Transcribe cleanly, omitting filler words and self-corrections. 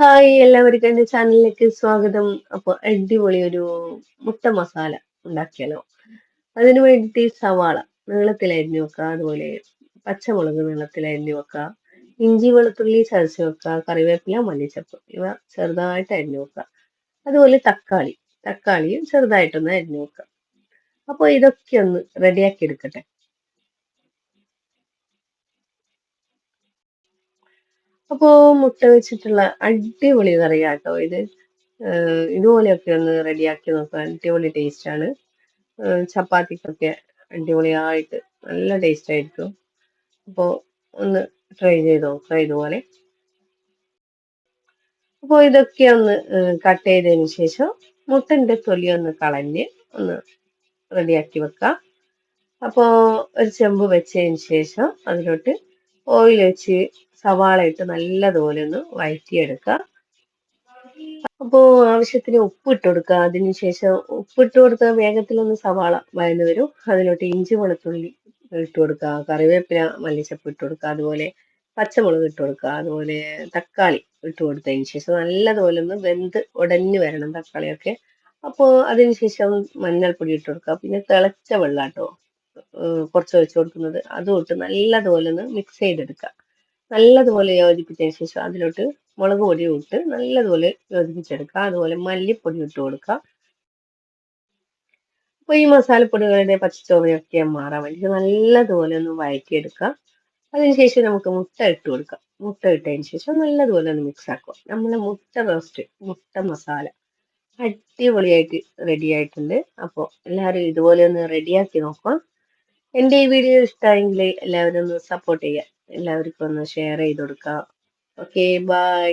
Hi എല്ലാവർക്കും എൻ്റെ ചാനലിലേക്ക് സ്വാഗതം. അപ്പോൾ അടിപൊളി ഒരു മുട്ട മസാല ഉണ്ടാക്കിയാലോ. അതിന് വേണ്ടിയിട്ട് സവാള നീളത്തിൽ അരിഞ്ഞു വെക്കുക, അതുപോലെ പച്ചമുളക് നീളത്തിൽ അരിഞ്ഞു വെക്കുക, ഇഞ്ചി വെളുത്തുള്ളി ചതച്ച് വെക്കുക, കറിവേപ്പില മല്ലിച്ചപ്പ് ഇവ ചെറുതായിട്ട് അരിഞ്ഞു വെക്കുക, അതുപോലെ തക്കാളിയും ചെറുതായിട്ടൊന്ന് അരിഞ്ഞു വെക്കുക. അപ്പോൾ ഇതൊക്കെ ഒന്ന് റെഡിയാക്കി എടുക്കട്ടെ. അപ്പോൾ മുട്ട വെച്ചിട്ടുള്ള അടിപൊളി കറിയാട്ടോ ഇത്. ഇതുപോലെയൊക്കെ ഒന്ന് റെഡിയാക്കി നോക്കുക, അടിപൊളി ടേസ്റ്റ് ആണ്. ചപ്പാത്തിക്കൊക്കെ അടിപൊളിയായിട്ട് നല്ല ടേസ്റ്റ് ആയിരിക്കും. അപ്പോൾ ഒന്ന് ട്രൈ ചെയ്ത് നോക്കുക ഇതുപോലെ. അപ്പോൾ ഇതൊക്കെ ഒന്ന് കട്ട് ചെയ്തതിന് ശേഷം മുട്ടൻ്റെ തൊലി ഒന്ന് കളഞ്ഞ് ഒന്ന് റെഡിയാക്കി വെക്കുക. അപ്പോൾ ഒരു ചെമ്പ് വെച്ചതിന് ശേഷം അതിലോട്ട് ഓയിൽ വെച്ച് സവാള ഇട്ട് നല്ലതുപോലെ ഒന്ന് വഴറ്റിയെടുക്കുക. അപ്പോൾ ആവശ്യത്തിന് ഉപ്പ് ഇട്ട് കൊടുക്കുക. അതിനുശേഷം ഉപ്പിട്ട് കൊടുത്താൽ വേഗത്തിലൊന്ന് സവാള വഴന്നു വരും. അതിലോട്ട് ഇഞ്ചി വെളുത്തുള്ളി ഇട്ട് കൊടുക്കുക, കറിവേപ്പില മല്ലിച്ചപ്പ് ഇട്ട് കൊടുക്കുക, അതുപോലെ പച്ചമുളക് ഇട്ട് കൊടുക്കുക, അതുപോലെ തക്കാളി ഇട്ട് കൊടുത്തതിന് ശേഷം നല്ലതുപോലെ ഒന്ന് വെന്ത് ഉടഞ്ഞു വരണം തക്കാളിയൊക്കെ. അപ്പോൾ അതിനുശേഷം മഞ്ഞൾപ്പൊടി ഇട്ട് കൊടുക്കുക, പിന്നെ തിളച്ച വെള്ളാട്ടോ കുറച്ച് ഒഴിച്ചു കൊടുക്കുന്നത്, അതും ഇട്ട് നല്ലതുപോലെ ഒന്ന് മിക്സ് ചെയ്തെടുക്കുക. നല്ലതുപോലെ യോജിപ്പിച്ചതിന് ശേഷം അതിലോട്ട് മുളക് പൊടി ഇട്ട് നല്ലതുപോലെ യോജിപ്പിച്ചെടുക്കുക, അതുപോലെ മല്ലിപ്പൊടി ഇട്ട് കൊടുക്കുക. അപ്പോൾ ഈ മസാലപ്പൊടികളുടെ പച്ചച്ചുവയൊക്കെ മാറാൻ വേണ്ടി നല്ലതുപോലെ ഒന്ന് വഴറ്റിയെടുക്കുക. അതിനുശേഷം നമുക്ക് മുട്ട ഇട്ട് കൊടുക്കാം. മുട്ട ഇട്ടതിന് ശേഷം നല്ലതുപോലെ ഒന്ന് മിക്സ് ആക്കുക. നമ്മളെ മുട്ട റോസ്റ്റ്, മുട്ട മസാല അടിപൊളിയായിട്ട് റെഡി ആയിട്ടുണ്ട്. അപ്പോൾ എല്ലാവരും ഇതുപോലെ ഒന്ന് റെഡിയാക്കി നോക്കുക. എൻ്റെ ഈ വീഡിയോ ഇഷ്ടമായെങ്കിൽ എല്ലാവരും ഒന്ന് സപ്പോർട്ട് ചെയ്യുക. എല്ലാവർക്കും ഒന്ന് ഷെയർ ചെയ്ത് കൊടുക്കുക. Okay, by.